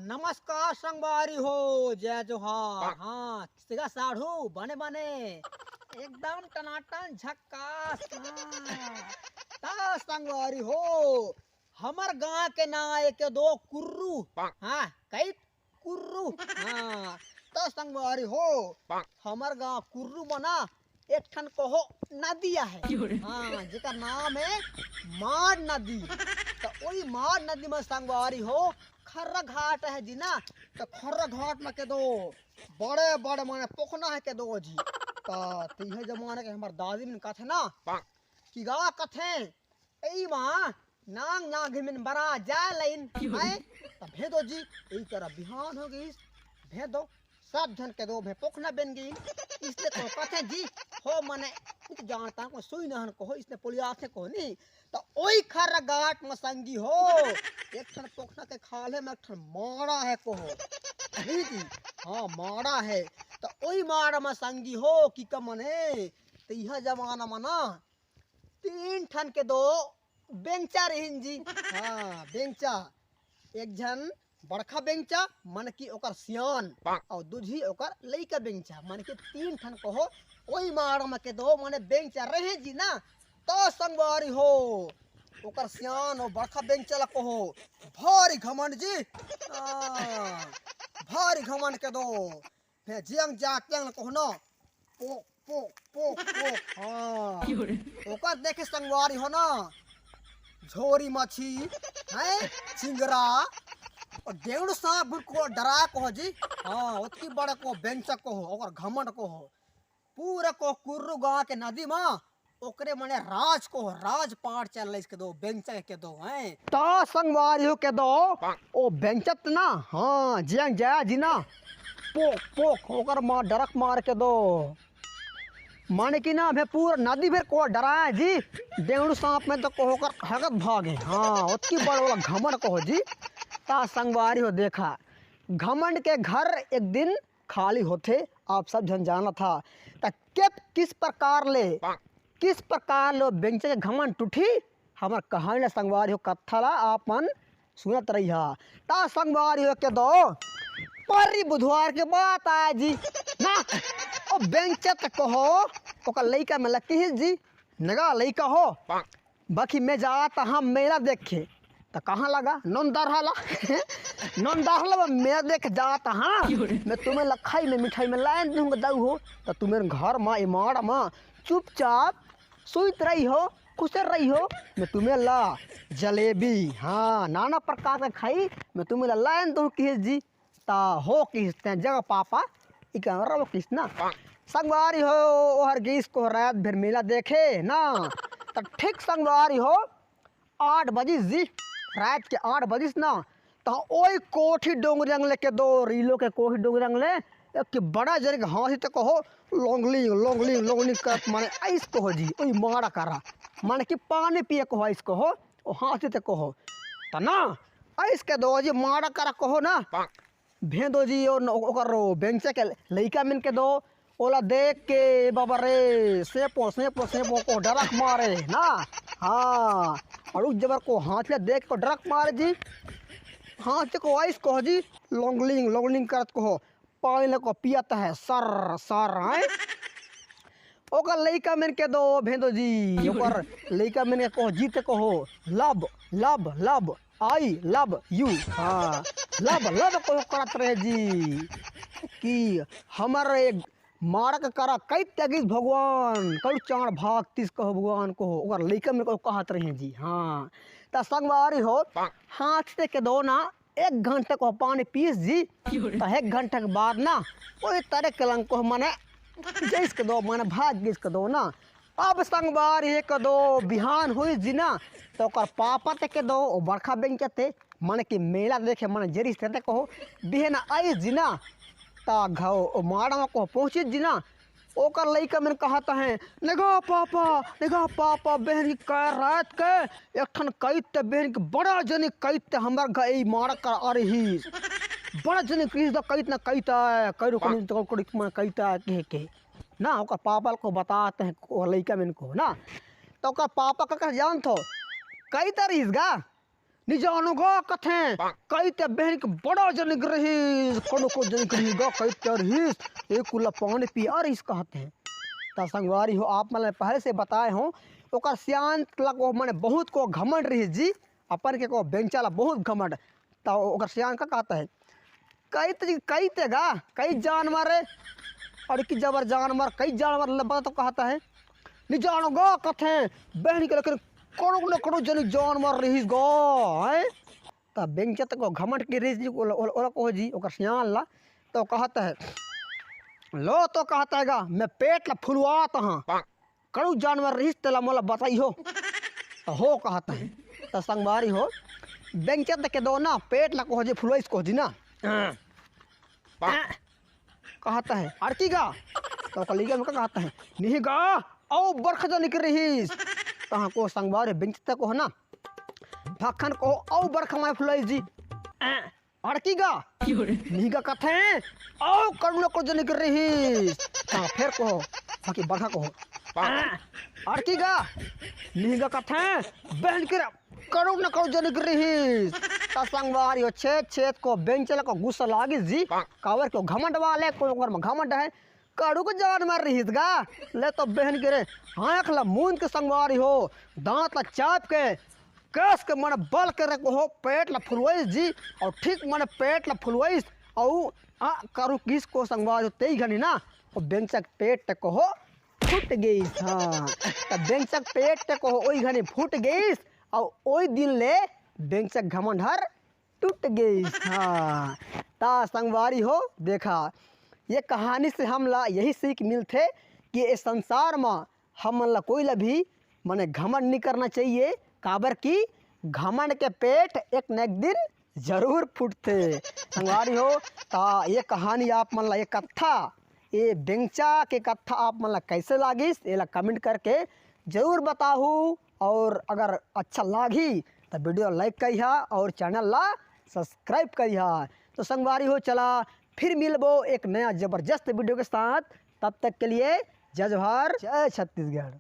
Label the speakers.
Speaker 1: नमस्कार संगवारी हो। जय जोहार। हाँ किसका साढ़ू बने बने एकदम टनाटन झक्कास। ता संगवारी हो हमर गांव के ना एक दो कुर्रू। हाँ कई कुर्रू। हाँ तो संगवारी हो हमर गांव कुर्रू बना एक ठन कहो नदिया है। हाँ जेका नाम है मार नदी। तो वही मार नदी में संगवारी हो खर्रा घाट है जी ना। तो खर्रा घाट में के दो बड़े बड़े माने पोखना है के दो जी। तो यह जमाने के हमार दादी ने कथे ना कि गा कथे ई माँ नांग नांग में बड़ा जा लाइन है। तो भेदो जी यही तरह बिहान हो गई भेदो सब जन के दो भे पोखना बन गई। इसलिए तो कथे जी हो मने कुछ जानता को सुई नहन को हो इसने पुलिया से को नहीं। तो ओई खर गाट में संगी हो एक ठन पोखना के खाले में एक ठन मारा है को हो जी। हाँ मारा है तो ओई मारा में संगी हो कि का मने तो यह जमाना में ना तीन ठन के दो बेंचा रहिन जी। हाँ बेंचा एक जन बड़खा बेंचा मन की ओकर सियान और दूजी ओकर लइका बेंचा मन के तीन ठन को हो ओई मार में के दो माने बेंचा रहे जी ना। तो संगवारी हो ओकर सियान और बड़खा बेंचा ला को हो भारी घमंड जी। भारी घमंड के दो फे जियंग जात्यंग को ना पोक पोक पोक पोक। हाँ ओकर देखे संगवारी हो ना झोरी मछी है चिंगरा और डेढ़ सांप को डरा को जी। हाँ उतनी बड़े को बेंचक को हो और घमंड को हो पूरे को कुर्रू गांव के नदी में ओकरे मने राज को राज पार चल इसके दो बेंचक के दो हैं। ता संगवारी हो के दो ओ बेंचत ना। हाँ जियंग जा जी ना पोक पोक ओकर मार डरक मार के दो माने की ना भे पूरा नदी भर को डराए जी। डेढ़ सांप में तो को होकर हगत भागे। हाँ उतनी बड़ वाला घमंड को हो जी। ता संगवारी हो देखा घमंड के घर एक दिन खाली होते आप सब जन जाना था। ता किस प्रकार लो बेंचे के घमंड टूटी हमार कहानी संगवारी हो कथला आपन सुनत रही हा। ता संगवारी हो के दो परी बुधवार के बात आया जी ना ओ बेंचे तक कहो ओका लइका में लकी जी नगा लइका हो बाकी मैं जाता हम मेला देखे तो कहाँ लगा नौन दरहाला नौन दरहाला मैं देख जाता। हाँ मैं तुम्हें लखाई में मिठाई में लाइन दूंगा दाऊ हो तो तुम्हें घर में इमार में चुपचाप सुइत रही हो खुश रही हो। मैं तुम्हें ला जलेबी हाँ नाना प्रकार का खाई मैं तुम्हें ला लाइन दूँ किस जी ता हो किस जगह पापा इका किस ना संगवारी हो हर गीस को रात भर मेला देखे ना। तो ठीक संगवारी हो 8 बजे जी रात के 8 बजिस ना। तो ओई कोठी डोंगरंग ले के दो रीलो के कोठी डोंगरंग ले एक बड़ा जरिक हाँसी तक हो लोंगली लोंगली लोंगली कर माने आइस को हो जी ओई मारा करा माने कि पानी पिए को आइस को हो ओ हाँसी तक को हो तो ना आइस के दो जी मारा करा को हो ना भेदो जी ओकर बेंचे के लइका मिन के दो ओला देख के बाबा रे सेपो सेपो सेपो को डरक मारे ना। हाँ और उस जबर को हाथ ले देख को डरक मारे जी। हाथ को आइस को जी लोंगलिंग लोंगलिंग करत को पानी को पियत है सर सर है ओकर लइका में के दो भेदो जी ओकर लइका में को जीत को हो लब लब लब आई लव यू। हाँ लब लब को करत रहे जी कि हमारे एक मारक करा कई त्यागिस भगवान कई चाण भाग तीस कहो भगवान को ओकर लइका में को कहत रहे जी। हाँ त संगवारी हो हाथ से के दो ना 1 घंटे को पानी पीस जी तो 1 घंटे के बाद ना ओई तरह कलंक को मने जैस के दो मने भाग गिस के दो ना। अब संगवारी के दो बिहान हुई जी ना तो ओकर पापा ते के दो ओ बड़खा बेंच ते मने कि मेला देखे मने जरी से कहो बिहन आई जी ना ता घाव माड़ा को पहुँचे जी ना ओकर लइका में कहता है नेगा पापा बहन की कर रात के एक ठन कैत बहन के बड़ा जनी कैत हमार गई मारा कर आ रही बड़ा जनी कृष्ण कैत ना कैता कई रुक कैता के ना ओकर पापा को बताते हैं लइका में को ना। तो ओकर पापा का जान थो कई तरीस गा निजानो गा कथे कई ते बहन के बड़ा जनिक रही कोनो को जनिक रही गा कई ते रही एक कुल्ला पानी पिया रही कहते हैं। ता संगवारी हो आप मैंने पहले से बताए हो ओकर सियान लगो मैंने बहुत को घमंड रही जी अपन के को बेंचाला बहुत घमंड। ता ओकर सियान का कहता है कई ते गा कई जानवर है और की जबर जानवर कई जानवर लबा तो कहता है निजानो गा कथे बहन के लेकिन करो न करो जनी जानवर रही गो है। ता बेंचत को घमंड की रही जी ओला को जी ओकर सियान ला तो कहता है लो तो कहता है गा मैं पेट ला फुलवात हाँ कड़ू जानवर रही तेला मोला बताई हो तो हो कहता है। तो संगवारी हो बेंचत के दो ना पेट ला को जी फुलवाइस को जी ना कहता है आरती गा तो कलीगा में कहता है नहीं गा औ बरख जो निकल रही कहाँ को संगवारी बेंचत को है ना भखन को औ बरख मारे फुलवाइस जी अड़की गा नहीं गा कथे औ करुण को जो निकल रही हाँ फिर को बाकी बरखा को अड़की गा नहीं गा कथे बहन के करुण को जो निकल रही संगवारी हो छेद छेद को बेंचल को गुस्सा लागी जी कावर को घमंड वाले को में घमंड है कड़ू को जान मार रही गा ले तो बहन के रे आँख ला मूंद के संगवारी हो दांत ला चाप के कस के मन बल के को हो पेट ला फुलवाइस जी और ठीक मन पेट ला फुलवाइस और करू किस को संगवारी हो तेई घनी ना और बेंचक पेट को हो फूट गई। हाँ तब बेंचक पेट को हो ओई घनी फूट गई और ओई दिन ले बेंचक घमंड हर टूट गई। हाँ ता संगवारी हो देखा ये कहानी से हम ला यही सीख मिलते कि इस संसार में हम ला कोई ला भी मने घमंड नहीं करना चाहिए काबर की घमंड के पेट एक न एक दिन जरूर फूटते। संगवारी हो ता ये कहानी आप मन ला ये कथा ये बेंचा के कथा आप मन ला कैसे लागिस ये ला कमेंट करके जरूर बताहू और अगर अच्छा लागी तो वीडियो लाइक करिहा और चैनल ला सब्सक्राइब करिहा। तो संगवारी हो चला फिर मिलबो एक नया ज़बरदस्त वीडियो के साथ तब तक के लिए जय जोहार जय छत्तीसगढ़।